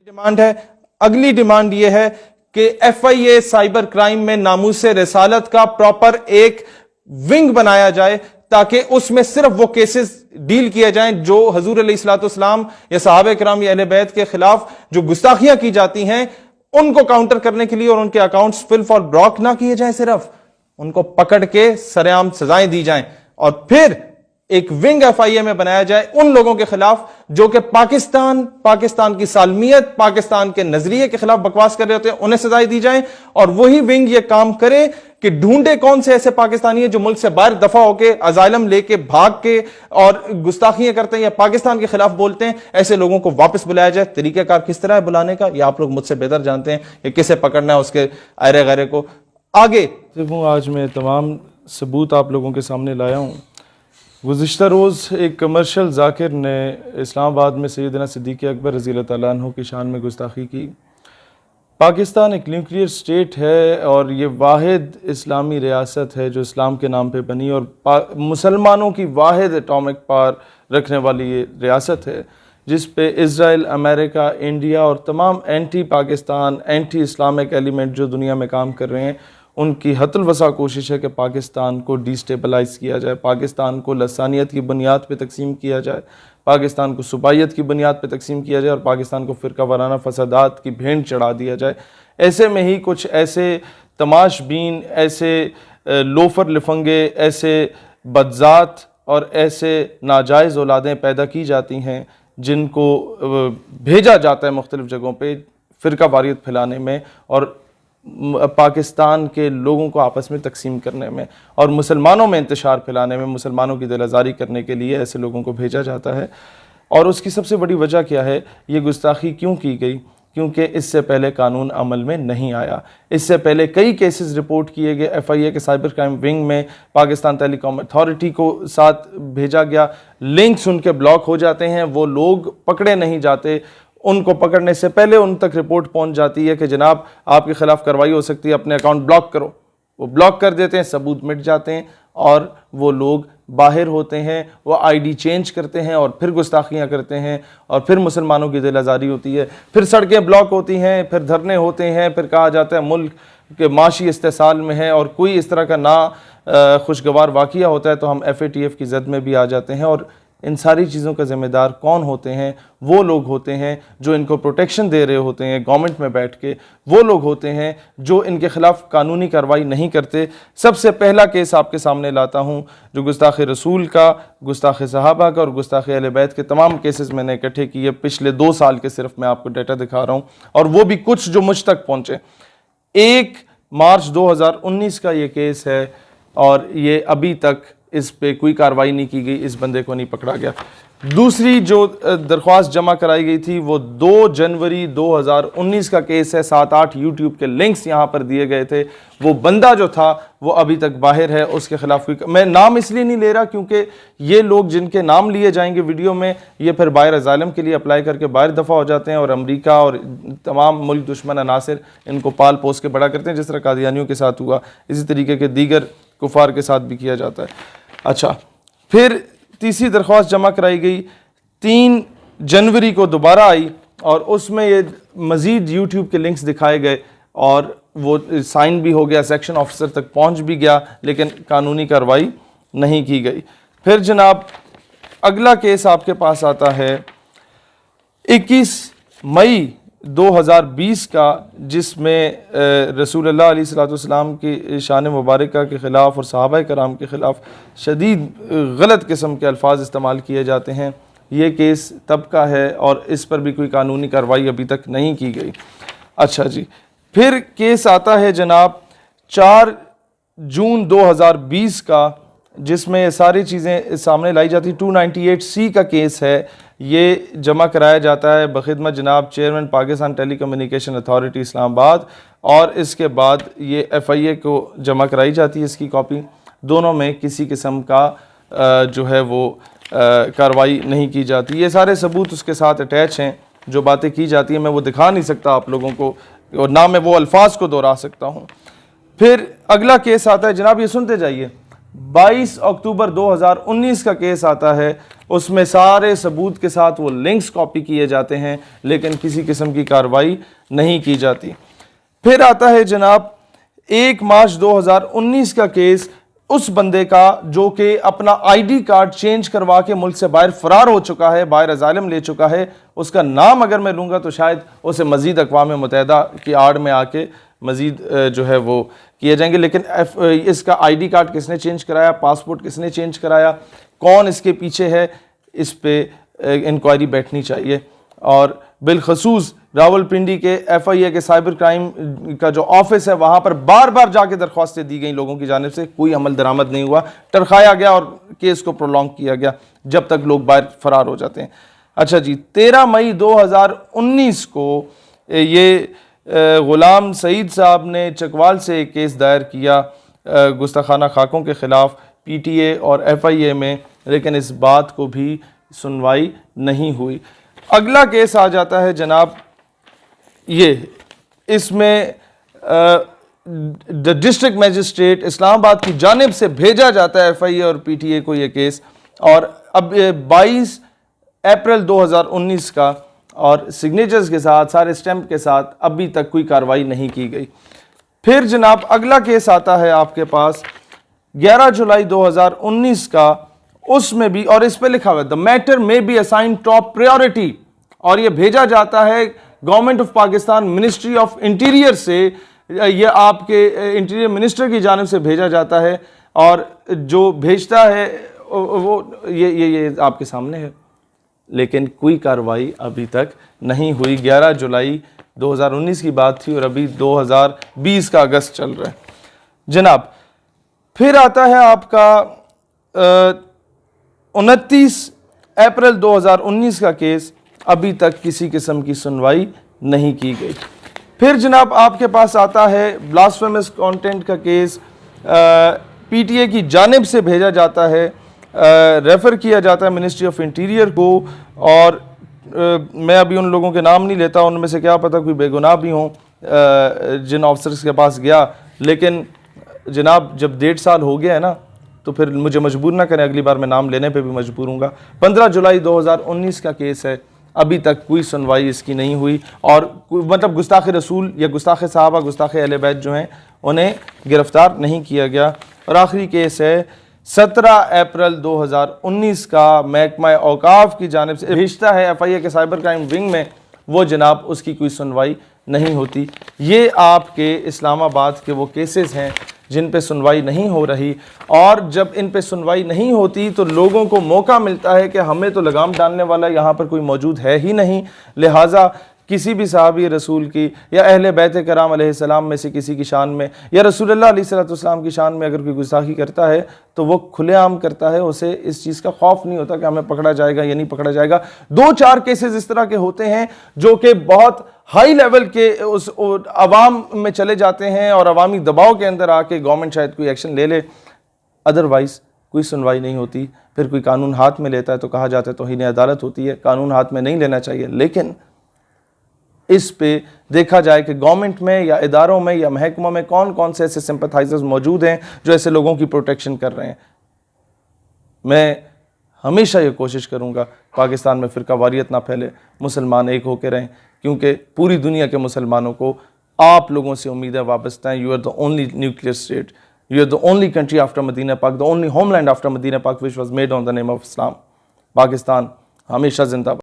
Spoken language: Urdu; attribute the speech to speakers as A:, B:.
A: ڈیمانڈ ہے. اگلی ڈیمانڈ یہ ہے کہ F I A cyber crime میں ناموس رسالت کا پراپر ایک ونگ بنایا جائے تاکہ اس میں صرف وہ کیسز ڈیل کیے جائیں جو حضور علیہ الصلوۃ والسلام یا صحابہ کرام یا اہل بیت کے خلاف جو گستاخیاں کی جاتی ہیں ان کو کاؤنٹر کرنے کے لیے، اور ان کے اکاؤنٹس فل فار بلاک نہ کیے جائیں، صرف ان کو پکڑ کے سرعام سزائیں دی جائیں، اور پھر ایک ونگ ایف آئی اے میں بنایا جائے ان لوگوں کے خلاف جو کہ پاکستان کی سالمیت، پاکستان کے نظریے کے خلاف بکواس کر رہے ہوتے ہیں، انہیں سزائیں دی جائیں. اور وہی ونگ یہ کام کرے کہ ڈھونڈے کون سے ایسے پاکستانی ہیں جو ملک سے باہر دفع ہو کے اسائلم لے کے بھاگ کے اور گستاخیاں کرتے ہیں یا پاکستان کے خلاف بولتے ہیں، ایسے لوگوں کو واپس بلایا جائے. طریقہ کار کس طرح ہے بلانے کا، یہ آپ لوگ مجھ سے بہتر جانتے ہیں کہ کسے پکڑنا ہے، اس کے ایرے غیرے کو. آگے
B: آج میں تمام ثبوت آپ لوگوں کے سامنے لایا ہوں. گزشتہ روز ایک کمرشل ذاکر نے اسلام آباد میں سیدنا صدیق اکبر رضی اللہ تعالیٰ عنہ کی شان میں گستاخی کی. پاکستان ایک نیوکلیئر سٹیٹ ہے اور یہ واحد اسلامی ریاست ہے جو اسلام کے نام پہ بنی، اور مسلمانوں کی واحد اٹامک پاور رکھنے والی یہ ریاست ہے جس پہ اسرائیل، امریکہ، انڈیا اور تمام anti Pakistan, anti Islamic element جو دنیا میں کام کر رہے ہیں، ان کی حت الوسع کوشش ہے کہ پاکستان کو ڈیسٹیبلائز کیا جائے، پاکستان کو لسانیت کی بنیاد پہ تقسیم کیا جائے، پاکستان کو صوبائیت کی بنیاد پہ تقسیم کیا جائے اور پاکستان کو فرقہ وارانہ فسادات کی بھینٹ چڑھا دیا جائے. ایسے میں ہی کچھ ایسے تماش بین، ایسے لوفر لفنگے، ایسے بدذات اور ایسے ناجائز اولادیں پیدا کی جاتی ہیں جن کو بھیجا جاتا ہے مختلف جگہوں پہ فرقہ واریت پھیلانے میں اور پاکستان کے لوگوں کو آپس میں تقسیم کرنے میں اور مسلمانوں میں انتشار پھیلانے میں، مسلمانوں کی دل آزاری کرنے کے لیے ایسے لوگوں کو بھیجا جاتا ہے. اور اس کی سب سے بڑی وجہ کیا ہے؟ یہ گستاخی کیوں کی گئی؟ کیونکہ اس سے پہلے قانون عمل میں نہیں آیا. اس سے پہلے کئی کیسز رپورٹ کیے گئے ایف آئی اے کے سائبر کرائم ونگ میں، پاکستان ٹیلی کام اتھارٹی کو ساتھ بھیجا گیا، لنکس ان کے بلاک ہو جاتے ہیں، وہ لوگ پکڑے نہیں جاتے. ان کو پکڑنے سے پہلے ان تک رپورٹ پہنچ جاتی ہے کہ جناب آپ کے خلاف کارروائی ہو سکتی ہے، اپنے اکاؤنٹ بلاک کرو. وہ بلاک کر دیتے ہیں، ثبوت مٹ جاتے ہیں اور وہ لوگ باہر ہوتے ہیں، وہ آئی ڈی چینج کرتے ہیں اور پھر گستاخیاں کرتے ہیں اور پھر مسلمانوں کی دل آزاری ہوتی ہے، پھر سڑکیں بلاک ہوتی ہیں، پھر دھرنے ہوتے ہیں، پھر کہا جاتا ہے ملک کے معاشی استحصال میں ہے، اور کوئی اس طرح کا نا خوشگوار واقعہ ہوتا ہے تو ہم ایف اے ٹی ایف کی زد میں بھی آ جاتے ہیں. اور ان ساری چیزوں کا ذمہ دار کون ہوتے ہیں؟ وہ لوگ ہوتے ہیں جو ان کو پروٹیکشن دے رہے ہوتے ہیں گورنمنٹ میں بیٹھ کے، وہ لوگ ہوتے ہیں جو ان کے خلاف قانونی کارروائی نہیں کرتے. سب سے پہلا کیس آپ کے سامنے لاتا ہوں جو گستاخ رسول کا، گستاخ صحابہ کا اور گستاخ اہل بیت کے تمام کیسز میں نے اکٹھے کیے پچھلے 2 سال کے، صرف میں آپ کو ڈیٹا دکھا رہا ہوں اور وہ بھی کچھ جو مجھ تک پہنچے. 1 مارچ 2019 کا یہ کیس ہے اور یہ ابھی تک اس پہ کوئی کارروائی نہیں کی گئی، اس بندے کو نہیں پکڑا گیا. دوسری جو درخواست جمع کرائی گئی تھی وہ 2 جنوری 2019 کا کیس ہے. 7-8 یوٹیوب کے لنکس یہاں پر دیے گئے تھے. وہ بندہ جو تھا وہ ابھی تک باہر ہے، اس کے خلاف کوئی، میں نام اس لیے نہیں لے رہا کیونکہ یہ لوگ جن کے نام لیے جائیں گے ویڈیو میں، یہ پھر باہر اسائلم کے لیے اپلائی کر کے باہر دفع ہو جاتے ہیں اور امریکہ اور تمام ملک دشمن عناصر ان کو پال پوس کے بڑا کرتے ہیں، جس طرح قادیانیوں کے ساتھ ہوا، اسی طریقے کے دیگر کفار کے ساتھ بھی کیا جاتا ہے. اچھا، پھر تیسری درخواست جمع کرائی گئی 3 جنوری کو دوبارہ آئی اور اس میں یہ مزید یوٹیوب کے لنکس دکھائے گئے اور وہ سائن بھی ہو گیا، سیکشن آفیسر تک پہنچ بھی گیا، لیکن قانونی کارروائی نہیں کی گئی. پھر جناب اگلا کیس آپ کے پاس آتا ہے 21 مئی 2020 کا، جس میں رسول اللہ علیہ الصلوۃ والسلام کی شان مبارکہ کے خلاف اور صحابہ کرام کے خلاف شدید غلط قسم کے الفاظ استعمال کیے جاتے ہیں. یہ کیس تب کا ہے اور اس پر بھی کوئی قانونی کارروائی ابھی تک نہیں کی گئی. اچھا جی، پھر کیس آتا ہے جناب 4 جون 2020 کا، جس میں یہ ساری چیزیں سامنے لائی جاتی. 298C کا کیس ہے. یہ جمع کرایا جاتا ہے بخدمت جناب چیئرمین پاکستان ٹیلی کمیونیکیشن اتھارٹی اسلام آباد، اور اس کے بعد یہ ایف آئی اے کو جمع کرائی جاتی ہے اس کی کاپی. دونوں میں کسی قسم کا جو ہے وہ کارروائی نہیں کی جاتی. یہ سارے ثبوت اس کے ساتھ اٹیچ ہیں، جو باتیں کی جاتی ہیں میں وہ دکھا نہیں سکتا آپ لوگوں کو اور نہ میں وہ الفاظ کو دہرا سکتا ہوں. پھر اگلا کیس آتا ہے جناب، یہ سنتے جائیے. 22 اکتوبر 2019 کا کیس آتا ہے، اس میں سارے ثبوت کے ساتھ وہ لنکس کاپی کیے جاتے ہیں لیکن کسی قسم کی کارروائی نہیں کی جاتی۔ پھر آتا ہے جناب 1 مارچ 2019 کا کیس اس بندے کا جو کہ اپنا آئی ڈی کارڈ چینج کروا کے ملک سے باہر فرار ہو چکا ہے، باہر اسائلم لے چکا ہے۔ اس کا نام اگر میں لوں گا تو شاید اسے مزید اقوام متحدہ کی آڑ میں آ کے مزید جو ہے وہ کیے جائیں گے، لیکن اس کا آئی ڈی کارڈ کس نے چینج کرایا، پاسپورٹ کس نے چینج کرایا، کون اس کے پیچھے ہے، اس پہ انکوائری بیٹھنی چاہیے۔ اور بالخصوص راولپنڈی کے ایف آئی اے کے سائبر کرائم کا جو آفس ہے وہاں پر بار بار جا کے درخواستیں دی گئیں لوگوں کی جانب سے، کوئی عمل درآمد نہیں ہوا، ٹرخایا گیا اور کیس کو پرولونگ کیا گیا جب تک لوگ باہر فرار ہو جاتے ہیں۔ اچھا جی، 13 مئی 2019 کو یہ غلام سعید صاحب نے چکوال سے ایک کیس دائر کیا گستاخانہ خاکوں کے خلاف پی ٹی اے اور ایف آئی اے میں، لیکن اس بات کو بھی سنوائی نہیں ہوئی۔ اگلا کیس آ جاتا ہے جناب یہ، اس میں ڈسٹرکٹ میجسٹریٹ اسلام آباد کی جانب سے بھیجا جاتا ہے ایف آئی اے اور پی ٹی اے کو یہ کیس، اور اب 22 اپریل 2019 کا، اور سگنیچرز کے ساتھ، سارے سٹیمپ کے ساتھ، ابھی تک کوئی کارروائی نہیں کی گئی۔ پھر جناب اگلا کیس آتا ہے آپ کے پاس 11 جولائی 2019 کا، اس میں بھی، اور اس پہ لکھا ہوا ہے the matter may be assigned top priority، اور یہ بھیجا جاتا ہے government of Pakistan ministry of interior سے، یہ آپ کے انٹیریئر منسٹر کی جانب سے بھیجا جاتا ہے، اور جو بھیجتا ہے وہ یہ آپ کے سامنے ہے، لیکن کوئی کارروائی ابھی تک نہیں ہوئی۔ 11 جولائی 2019 کی بات تھی اور ابھی 2020 کا اگست چل رہا ہے جناب۔ پھر آتا ہے آپ کا 29 اپریل 2019 کا کیس، ابھی تک کسی قسم کی سنوائی نہیں کی گئی۔ پھر جناب آپ کے پاس آتا ہے بلاسفیمس کانٹینٹ کا کیس، پی ٹی اے کی جانب سے بھیجا جاتا ہے، ریفر کیا جاتا ہے منسٹری آف انٹیریئر کو، اور میں ابھی ان لوگوں کے نام نہیں لیتا، ان میں سے کیا پتہ کوئی بے گناہ بھی ہوں جن آفسرز کے پاس گیا، لیکن جناب جب 1.5 سال ہو گیا ہے نا تو پھر مجھے مجبور نہ کریں، اگلی بار میں نام لینے پہ بھی مجبور ہوں گا۔ 15 جولائی 2019 کا کیس ہے، ابھی تک کوئی سنوائی اس کی نہیں ہوئی، اور مطلب گستاخ رسول یا گستاخ صحابہ، گستاخ اہل بیت جو ہیں انہیں گرفتار نہیں کیا گیا۔ اور آخری کیس ہے 17 اپریل 2019 کا، محکمہ اوقاف کی جانب سے بھیجتا ہے ایف آئی اے کے سائبر کرائم ونگ میں، وہ جناب اس کی کوئی سنوائی نہیں ہوتی۔ یہ آپ کے اسلام آباد کے وہ کیسز ہیں جن پہ سنوائی نہیں ہو رہی، اور جب ان پہ سنوائی نہیں ہوتی تو لوگوں کو موقع ملتا ہے کہ ہمیں تو لگام ڈالنے والا یہاں پر کوئی موجود ہے ہی نہیں، لہٰذا کسی بھی صحابی رسول کی یا اہل بیت کرام علیہ السلام میں سے کسی کی شان میں یا رسول اللہ علیہ السلام کی شان میں اگر کوئی گستاخی کرتا ہے تو وہ کھلے عام کرتا ہے، اسے اس چیز کا خوف نہیں ہوتا کہ ہمیں پکڑا جائے گا یا نہیں پکڑا جائے گا۔ 2-4 کیسز اس طرح کے ہوتے ہیں جو کہ بہت ہائی لیول کے اس عوام میں چلے جاتے ہیں اور عوامی دباؤ کے اندر آ کے گورنمنٹ شاید کوئی ایکشن لے لے، ادروائز کوئی سنوائی نہیں ہوتی۔ پھر کوئی قانون ہاتھ میں لیتا ہے تو کہا جاتا ہے توہین عدالت ہوتی ہے، قانون ہاتھ میں نہیں لینا چاہیے، لیکن اس پہ دیکھا جائے کہ گورنمنٹ میں یا اداروں میں یا محکموں میں کون کون سے ایسے سمپتھائزرز موجود ہیں جو ایسے لوگوں کی پروٹیکشن کر رہے ہیں۔ میں ہمیشہ یہ کوشش کروں گا پاکستان میں فرقہ واریت نہ پھیلے، مسلمان ایک ہو کے رہیں، کیونکہ پوری دنیا کے مسلمانوں کو آپ لوگوں سے امیدیں وابستہ ہیں۔ You are the only nuclear state. You are the only country after Medina Pak, the only homeland after Medina Pak which was made on the name of Islam. Pakistan ہمیشہ زندہ باد۔